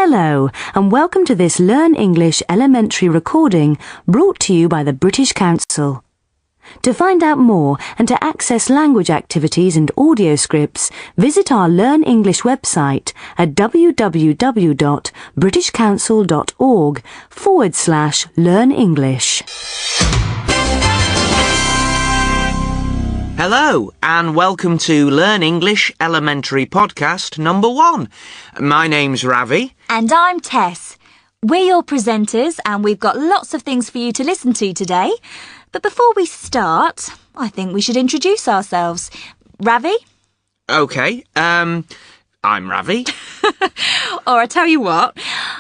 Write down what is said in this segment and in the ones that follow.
Hello, and welcome to this Learn English elementary recording brought to you by the British Council. To find out more and to access language activities and audio scripts, visit our Learn English website at www.britishcouncil.org/Learn English. Hello, and welcome to Learn English Elementary Podcast number 1. My name's Ravi. And I'm Tess. We're your presenters, and we've got lots of things for you to listen to today. But before we start, I think we should introduce ourselves. Ravi? Okay, I'm Ravi. Or I tell you what,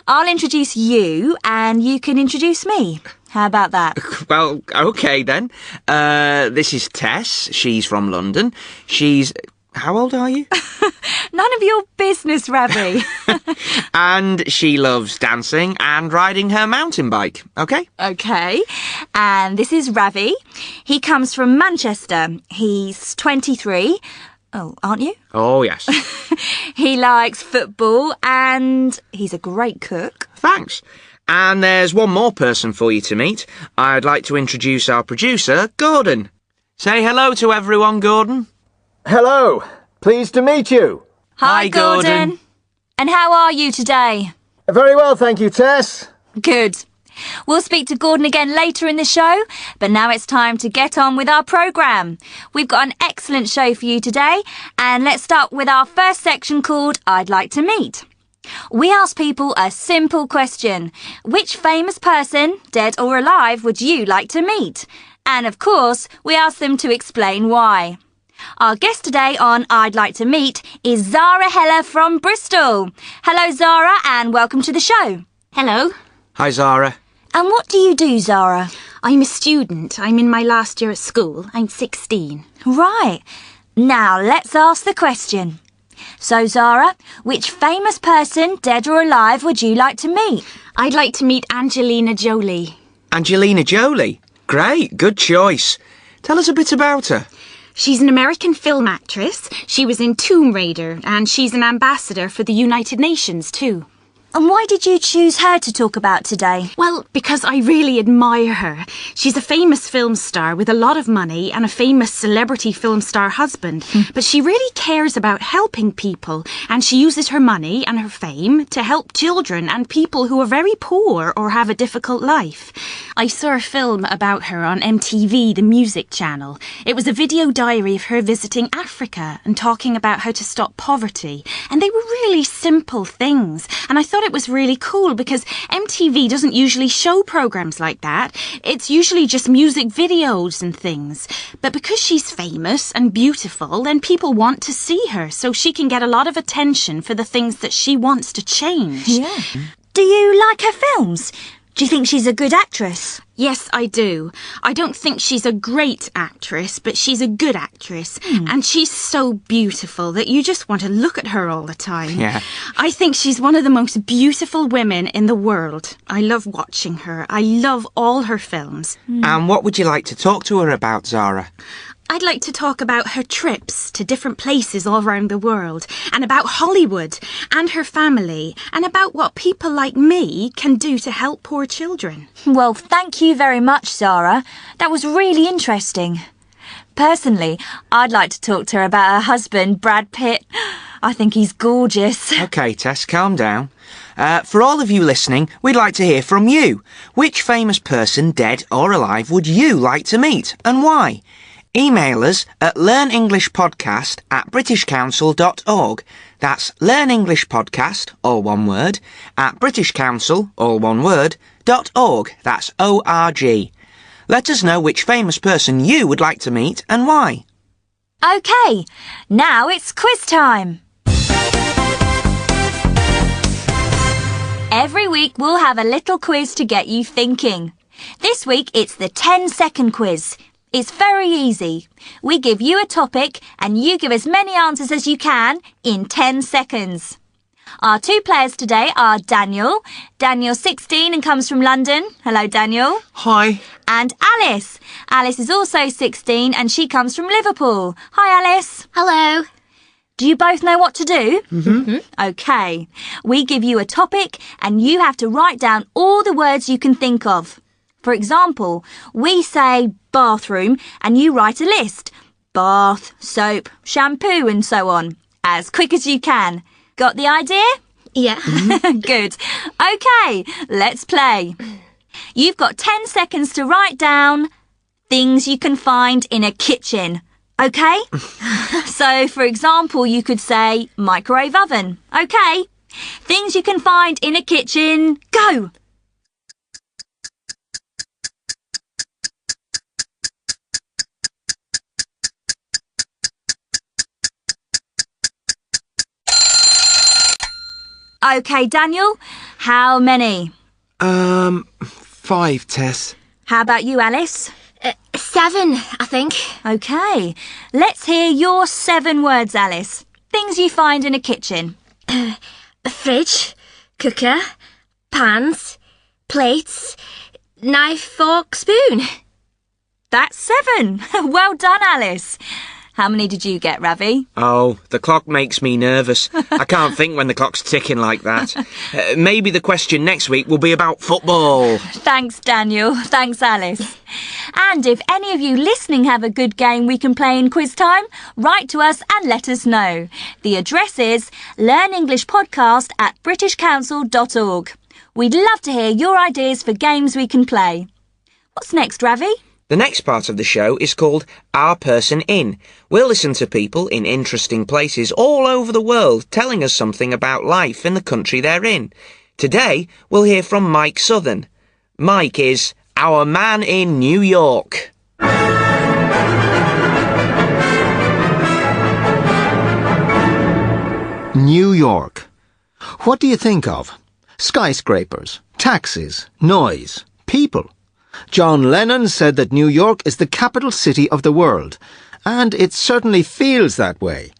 I'll introduce you and you can introduce me. How about that? Well, okay then. This is Tess. She's from London. How old are you? None of your business, Ravi. And she loves dancing and riding her mountain bike, okay? Okay. And this is Ravi. He comes from Manchester. He's 23. Oh, aren't you? Oh, yes. He likes football and he's a great cook. Thanks. And there's one more person for you to meet. I'd like to introduce our producer, Gordon. Say hello to everyone, Gordon. Hello. Pleased to meet you. Hi, Gordon. And how are you today? Very well, thank you, Tess. Good. We'll speak to Gordon again later in the show, but now it's time to get on with our programme. We've got an excellent show for you today, and let's start with our first section called I'd Like to Meet. We ask people a simple question. Which famous person, dead or alive, would you like to meet? And of course, we ask them to explain why. Our guest today on I'd Like to Meet is Zara Heller from Bristol. Hello, Zara, and welcome to the show. Hello. Hi, Zara. And what do you do, Zara? I'm a student. I'm in my last year at school. I'm 16. Right. Now, let's ask the question. So, Zara, which famous person, dead or alive, would you like to meet? I'd like to meet Angelina Jolie. Angelina Jolie? Great, good choice. Tell us a bit about her. She's an American film actress. She was in Tomb Raider, and she's an ambassador for the United Nations too. And why did you choose her to talk about today? Well, because I really admire her. She's a famous film star with a lot of money and a famous celebrity film star husband. But she really cares about helping people, and she uses her money and her fame to help children and people who are very poor or have a difficult life. I saw a film about her on MTV, the music channel. It was a video diary of her visiting Africa and talking about how to stop poverty. And they were really simple things. And I thought it was really cool because MTV doesn't usually show programs like that. It's usually just music videos and things. But because she's famous and beautiful, then people want to see her so she can get a lot of attention for the things that she wants to change. Yeah. Do you like her films? Do you think she's a good actress? Yes, I do. I don't think she's a great actress, but she's a good actress. And she's so beautiful that you just want to look at her all the time. Yeah. I think she's one of the most beautiful women in the world. I love watching her. I love all her films. And what would you like to talk to her about, Zara? I'd like to talk about her trips to different places all around the world, and about Hollywood and her family, and about what people like me can do to help poor children. Well, thank you very much, Zara. That was really interesting. Personally, I'd like to talk to her about her husband, Brad Pitt. I think he's gorgeous. Okay, Tess, calm down. For all of you listening, we'd like to hear from you. Which famous person, dead or alive, would you like to meet, and why? Email us at learnenglishpodcast@britishcouncil.org. That's learnenglishpodcast, all one word, at britishcouncil, all one word, .org. That's O-R-G. Let us know which famous person you would like to meet and why. OK, now it's quiz time. Every week we'll have a little quiz to get you thinking. This week it's the 10-second quiz. It's very easy. We give you a topic and you give as many answers as you can in 10 seconds. Our two players today are Daniel. Daniel's 16 and comes from London. Hello, Daniel. Hi. And Alice. Alice is also 16 and she comes from Liverpool. Hi, Alice. Hello. Do you both know what to do? Mm-hmm. OK. We give you a topic and you have to write down all the words you can think of. For example, we say bathroom and you write a list. Bath, soap, shampoo and so on. As quick as you can. Got the idea? Yeah. Good. OK, let's play. You've got 10 seconds to write down things you can find in a kitchen. OK? So, for example, you could say microwave oven. OK? Things you can find in a kitchen. Go! OK, Daniel. How many? 5, Tess. How about you, Alice? 7, I think. OK. Let's hear your 7 words, Alice. Things you find in a kitchen. Fridge, cooker, pans, plates, knife, fork, spoon. That's 7. Well done, Alice. How many did you get, Ravi? Oh, the clock makes me nervous. I can't think when the clock's ticking like that. Maybe the question next week will be about football. Thanks, Daniel. Thanks, Alice. And if any of you listening have a good game we can play in quiz time, write to us and let us know. The address is learnenglishpodcast@britishcouncil.org. We'd love to hear your ideas for games we can play. What's next, Ravi? The next part of the show is called Our Person In. We'll listen to people in interesting places all over the world telling us something about life in the country they're in. Today, we'll hear from Mike Southern. Mike is our man in New York. New York. What do you think of? Skyscrapers, taxis, noise, people. John Lennon said that New York is the capital city of the world, and it certainly feels that way.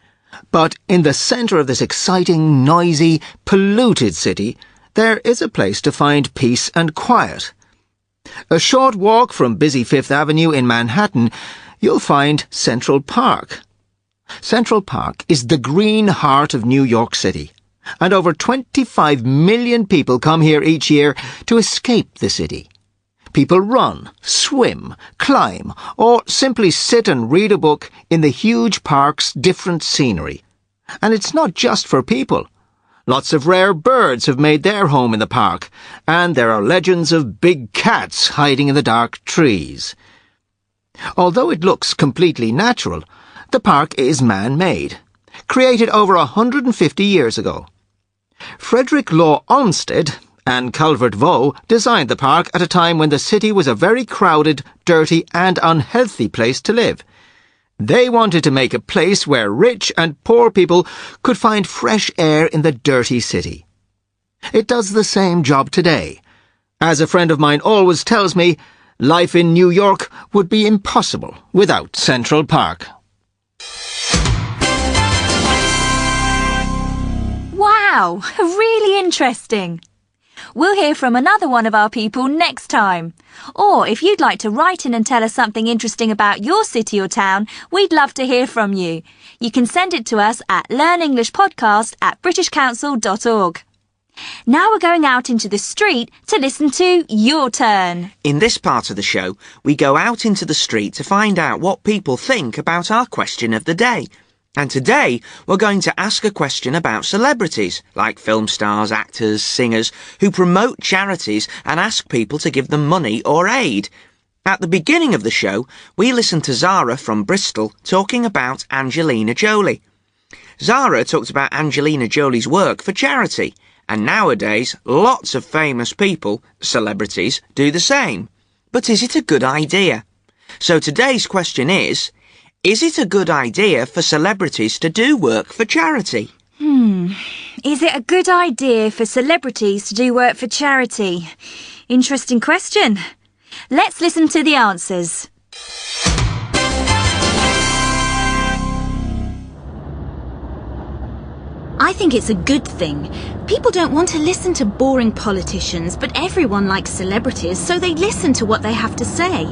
But in the centre of this exciting, noisy, polluted city, there is a place to find peace and quiet. A short walk from busy Fifth Avenue in Manhattan, you'll find Central Park. Central Park is the green heart of New York City, and over 25 million people come here each year to escape the city. People run, swim, climb, or simply sit and read a book in the huge park's different scenery. And it's not just for people. Lots of rare birds have made their home in the park, and there are legends of big cats hiding in the dark trees. Although it looks completely natural, the park is man-made, created over 150 years ago. Frederick Law Olmsted and Calvert Vaux designed the park at a time when the city was a very crowded, dirty and unhealthy place to live. They wanted to make a place where rich and poor people could find fresh air in the dirty city. It does the same job today. As a friend of mine always tells me, life in New York would be impossible without Central Park. Wow, really interesting. We'll hear from another one of our people next time. Or if you'd like to write in and tell us something interesting about your city or town, we'd love to hear from you. You can send it to us at learnenglishpodcast@britishcouncil.org. Now we're going out into the street to listen to Your Turn. In this part of the show, we go out into the street to find out what people think about our question of the day. And today, we're going to ask a question about celebrities, like film stars, actors, singers, who promote charities and ask people to give them money or aid. At the beginning of the show, we listened to Zara from Bristol talking about Angelina Jolie. Zara talked about Angelina Jolie's work for charity, and nowadays, lots of famous people, celebrities, do the same. But is it a good idea? So today's question is it a good idea for celebrities to do work for charity? Is it a good idea for celebrities to do work for charity? Interesting question. Let's listen to the answers. I think it's a good thing. People don't want to listen to boring politicians, but everyone likes celebrities, so they listen to what they have to say.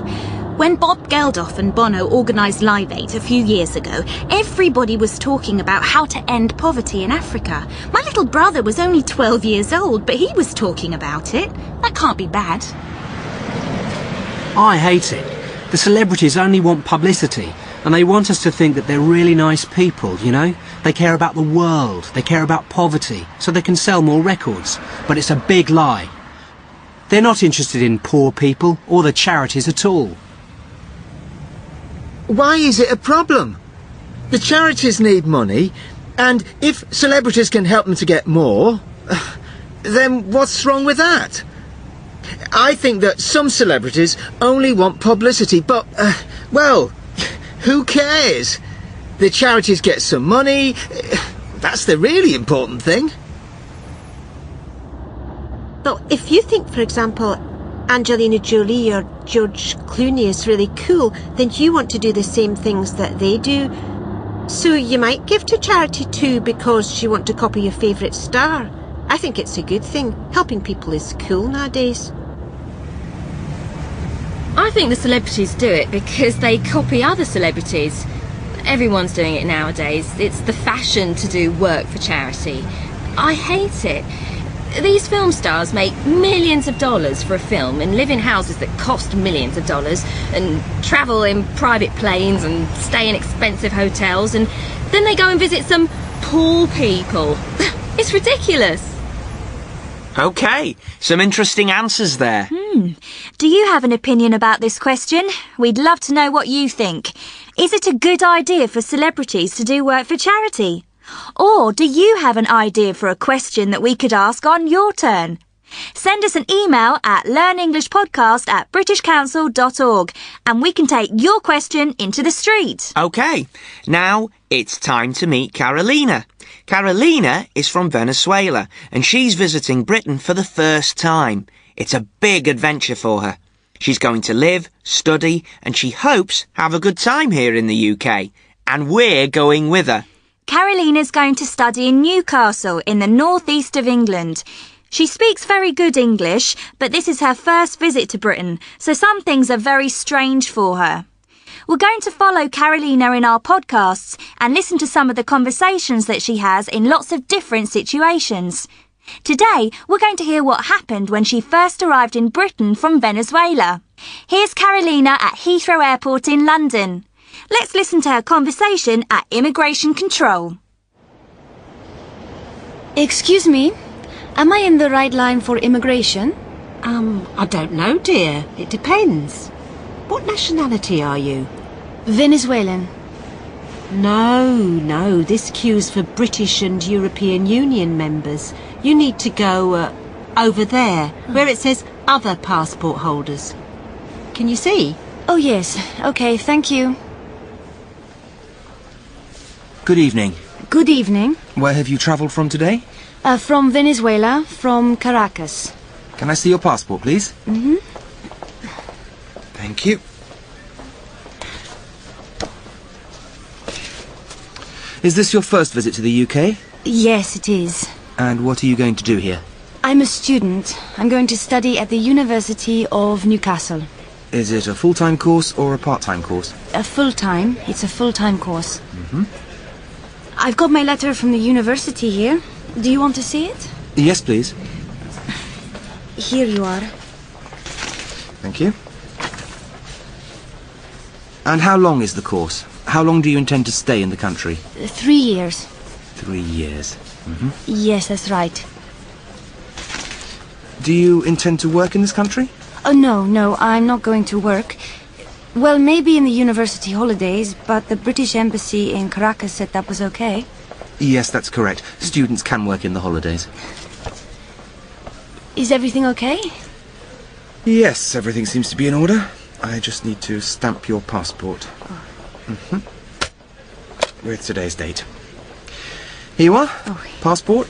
When Bob Geldof and Bono organised Live Aid a few years ago, everybody was talking about how to end poverty in Africa. My little brother was only 12 years old, but he was talking about it. That can't be bad. I hate it. The celebrities only want publicity, and they want us to think that they're really nice people, you know? They care about the world, they care about poverty, so they can sell more records. But it's a big lie. They're not interested in poor people or the charities at all. Why is it a problem? The charities need money, and if celebrities can help them to get more, then what's wrong with that? I think that some celebrities only want publicity, but, well, who cares? The charities get some money. That's the really important thing. But if you think, for example, Angelina Jolie or George Clooney is really cool, then you want to do the same things that they do. So you might give to charity too because you want to copy your favourite star. I think it's a good thing. Helping people is cool nowadays. I think the celebrities do it because they copy other celebrities. Everyone's doing it nowadays. It's the fashion to do work for charity. I hate it. These film stars make millions of dollars for a film and live in houses that cost millions of dollars and travel in private planes and stay in expensive hotels, and then they go and visit some poor people. It's ridiculous. OK, some interesting answers there. Do you have an opinion about this question? We'd love to know what you think. Is it a good idea for celebrities to do work for charity? Or do you have an idea for a question that we could ask on your turn? Send us an email at learnenglishpodcast@britishcouncil.org and we can take your question into the street. OK, now it's time to meet Carolina. Carolina is from Venezuela and she's visiting Britain for the first time. It's a big adventure for her. She's going to live, study, and she hopes have a good time here in the UK. And we're going with her. Carolina's going to study in Newcastle in the northeast of England. She speaks very good English, but this is her first visit to Britain, so some things are very strange for her. We're going to follow Carolina in our podcasts and listen to some of the conversations that she has in lots of different situations. Today, we're going to hear what happened when she first arrived in Britain from Venezuela. Here's Carolina at Heathrow Airport in London. Let's listen to her conversation at immigration control. Excuse me, am I in the right line for immigration? I don't know, dear. It depends. What nationality are you? Venezuelan. No, this queue's for British and European Union members. You need to go over there, where it says other passport holders. Can you see? Oh yes, okay, thank you. Good evening. Good evening. Where have you travelled from today? From Venezuela, from Caracas. Can I see your passport, please? Mm-hmm. Thank you. Is this your first visit to the UK? Yes, it is. And what are you going to do here? I'm a student. I'm going to study at the University of Newcastle. Is it a full-time course or a part-time course? A full-time. It's a full-time course. Mm-hmm. I've got my letter from the university here. Do you want to see it? Yes, please. Here you are. Thank you. And how long is the course? How long do you intend to stay in the country? 3 years. 3 years. Mm-hmm. Yes, that's right. Do you intend to work in this country? Oh, no, I'm not going to work. Well, maybe in the university holidays, but the British Embassy in Caracas said that was okay. Yes, that's correct. Students can work in the holidays. Is everything okay? Yes, everything seems to be in order. I just need to stamp your passport. Mm-hmm. With today's date. Here you are. Oh. Passport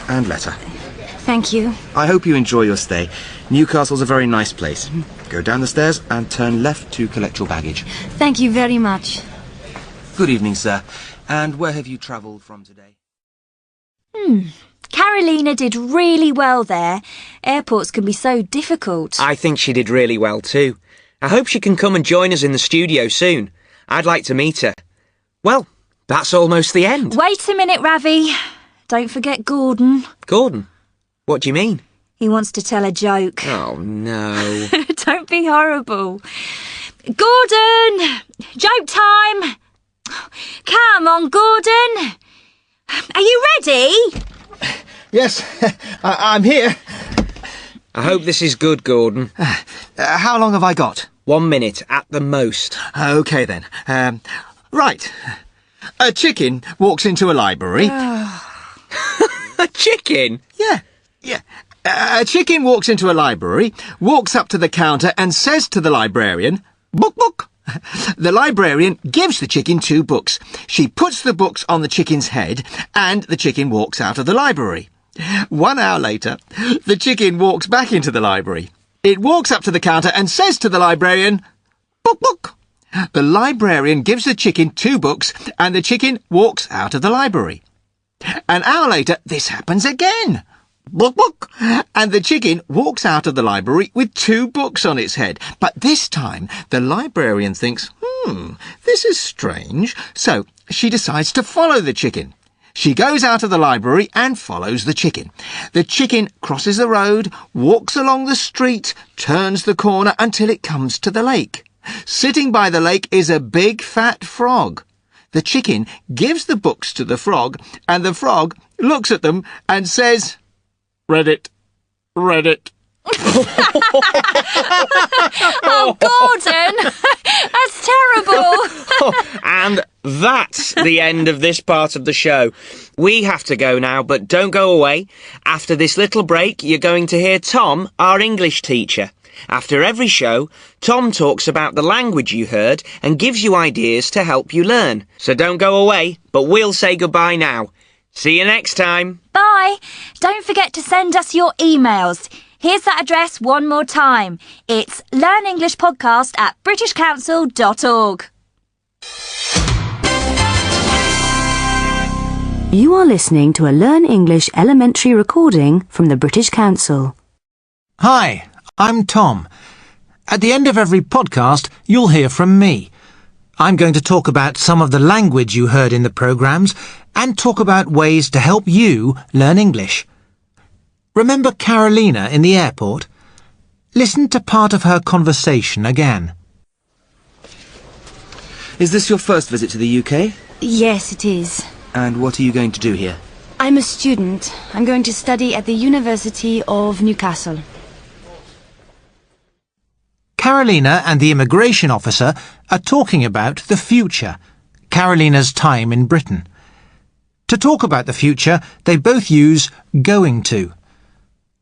and letter. Thank you. I hope you enjoy your stay. Newcastle's a very nice place. Go down the stairs and turn left to collect your baggage. Thank you very much. Good evening, sir. And where have you travelled from today? Carolina did really well there. Airports can be so difficult. I think she did really well too. I hope she can come and join us in the studio soon. I'd like to meet her. Well, that's almost the end. Wait a minute, Ravi. Don't forget Gordon. Gordon? What do you mean? He wants to tell a joke. Oh, no. Don't be horrible. Gordon! Joke time! Come on, Gordon! Are you ready? Yes, I'm here. I hope this is good, Gordon. How long have I got? 1 minute at the most. OK then. Right. A chicken walks into a library. A chicken? Yeah. A chicken walks into a library, walks up to the counter and says to the librarian, "Book, book." The librarian gives the chicken 2 books. She puts the books on the chicken's head and the chicken walks out of the library. 1 hour later, the chicken walks back into the library. It walks up to the counter and says to the librarian, "Book, book." The librarian gives the chicken 2 books and the chicken walks out of the library. An hour later, this happens again. Book, book. And the chicken walks out of the library with 2 books on its head. But this time, the librarian thinks, this is strange. So she decides to follow the chicken. She goes out of the library and follows the chicken. The chicken crosses the road, walks along the street, turns the corner until it comes to the lake. Sitting by the lake is a big fat frog. The chicken gives the books to the frog, and the frog looks at them and says, "Read it. Read it." Oh, Gordon! That's terrible! And that's the end of this part of the show. We have to go now, but don't go away. After this little break, you're going to hear Tom, our English teacher. After every show, Tom talks about the language you heard and gives you ideas to help you learn. So don't go away, but we'll say goodbye now. See you next time. Bye. Don't forget to send us your emails. Here's that address one more time. It's learnenglishpodcast@britishcouncil.org. You are listening to a Learn English elementary recording from the British Council. Hi, I'm Tom. At the end of every podcast, you'll hear from me. I'm going to talk about some of the language you heard in the programmes and talk about ways to help you learn English. Remember Carolina in the airport? Listen to part of her conversation again. Is this your first visit to the UK? Yes, it is. And what are you going to do here? I'm a student. I'm going to study at the University of Newcastle. Carolina and the immigration officer are talking about the future, Carolina's time in Britain. To talk about the future, they both use going to.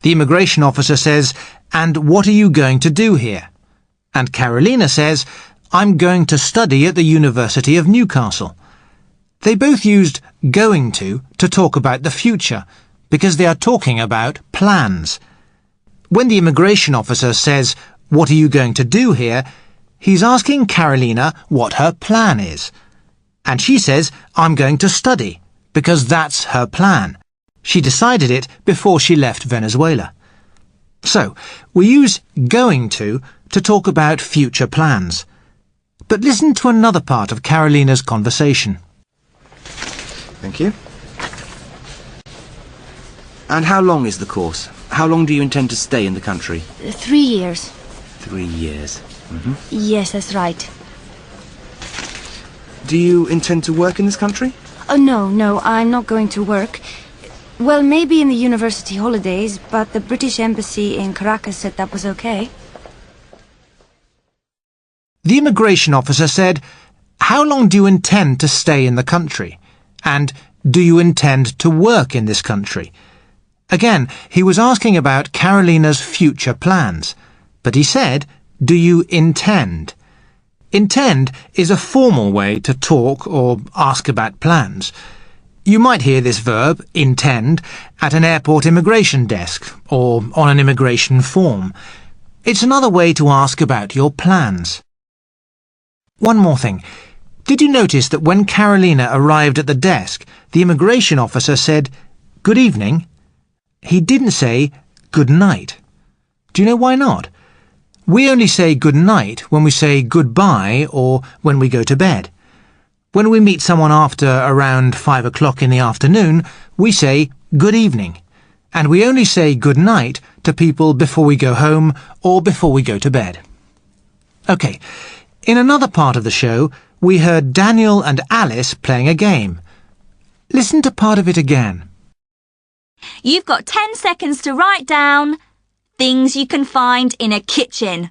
The immigration officer says, "And what are you going to do here?" And Carolina says, "I'm going to study at the University of Newcastle." They both used going to talk about the future, because they are talking about plans. When the immigration officer says, "What are you going to do here?" he's asking Carolina what her plan is. And she says, "I'm going to study," because that's her plan. She decided it before she left Venezuela. So, we use going to talk about future plans. But listen to another part of Carolina's conversation. Thank you. And how long is the course? How long do you intend to stay in the country? 3 years. 3 years. Yes, that's right. Do you intend to work in this country? Oh, no, I'm not going to work. Well, maybe in the university holidays, but the British Embassy in Caracas said that was okay. The immigration officer said, "How long do you intend to stay in the country?" And, "Do you intend to work in this country?" Again, he was asking about Carolina's future plans. But he said, "Do you intend?" Intend is a formal way to talk or ask about plans. You might hear this verb, intend, at an airport immigration desk or on an immigration form. It's another way to ask about your plans. One more thing. Did you notice that when Carolina arrived at the desk, the immigration officer said, "Good evening"? He didn't say, "Good night." Do you know why not? We only say good night when we say goodbye or when we go to bed. When we meet someone after around 5 o'clock in the afternoon, we say good evening. And we only say good night to people before we go home or before we go to bed. OK, in another part of the show, we heard Daniel and Alice playing a game. Listen to part of it again. You've got 10 seconds to write down things you can find in a kitchen.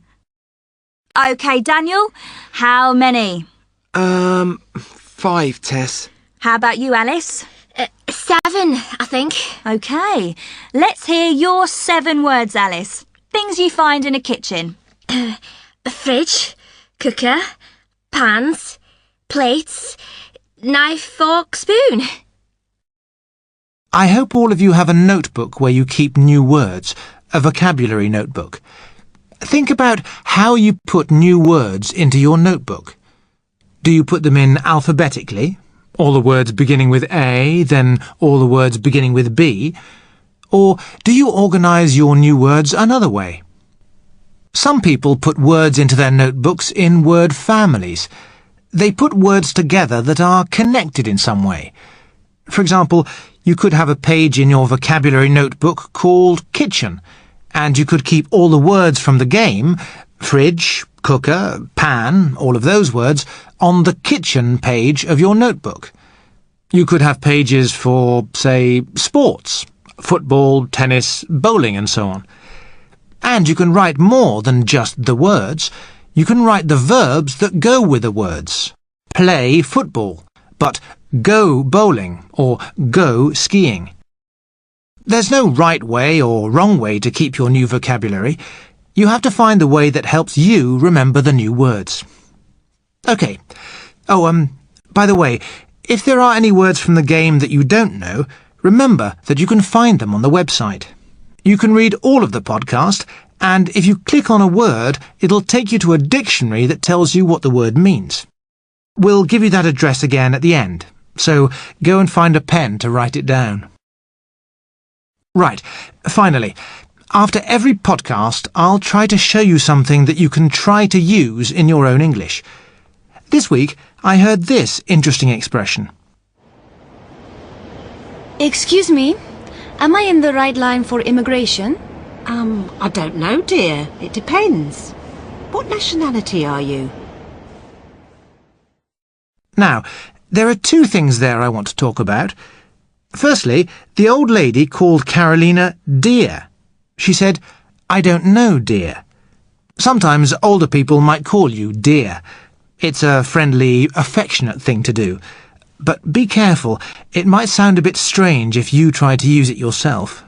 OK, Daniel, how many? 5, Tess. How about you, Alice? 7, I think. OK, let's hear your 7 words, Alice. Things you find in a kitchen. A fridge, cooker, pans, plates, knife, fork, spoon. I hope all of you have a notebook where you keep new words, a vocabulary notebook. Think about how you put new words into your notebook. Do you put them in alphabetically? All the words beginning with A, then all the words beginning with B? Or do you organise your new words another way? Some people put words into their notebooks in word families. They put words together that are connected in some way. For example, you could have a page in your vocabulary notebook called kitchen, and you could keep all the words from the game, fridge, cooker, pan, all of those words, on the kitchen page of your notebook. You could have pages for, say, sports, football, tennis, bowling, and so on. And you can write more than just the words. You can write the verbs that go with the words. Play football, but go bowling or go skiing. There's no right way or wrong way to keep your new vocabulary. You have to find the way that helps you remember the new words. OK. By the way, if there are any words from the game that you don't know, remember that you can find them on the website. You can read all of the podcast, and if you click on a word, it'll take you to a dictionary that tells you what the word means. We'll give you that address again at the end, so go and find a pen to write it down. Right, finally, after every podcast, I'll try to show you something that you can try to use in your own English. This week, I heard this interesting expression. Excuse me, am I in the right line for immigration? I don't know, dear. It depends. What nationality are you? Now, there are 2 things there I want to talk about. Firstly, the old lady called Carolina dear. She said, I don't know, dear. Sometimes older people might call you dear. It's a friendly, affectionate thing to do. But be careful, it might sound a bit strange if you try to use it yourself.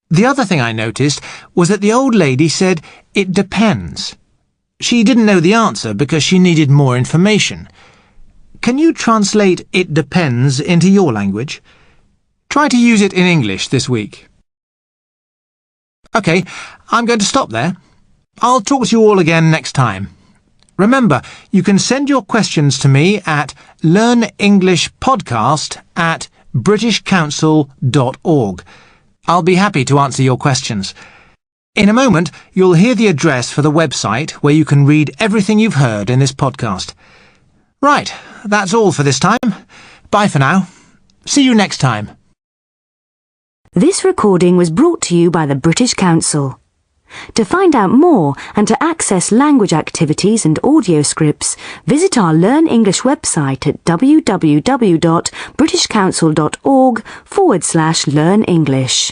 The other thing I noticed was that the old lady said, it depends. She didn't know the answer because she needed more information. Can you translate it depends into your language? Try to use it in English this week. OK, I'm going to stop there. I'll talk to you all again next time. Remember, you can send your questions to me at learnenglishpodcast@britishcouncil.org. I'll be happy to answer your questions. In a moment, you'll hear the address for the website where you can read everything you've heard in this podcast. Right, that's all for this time. Bye for now. See you next time. This recording was brought to you by the British Council. To find out more and to access language activities and audio scripts, visit our Learn English website at www.britishcouncil.org/learn English.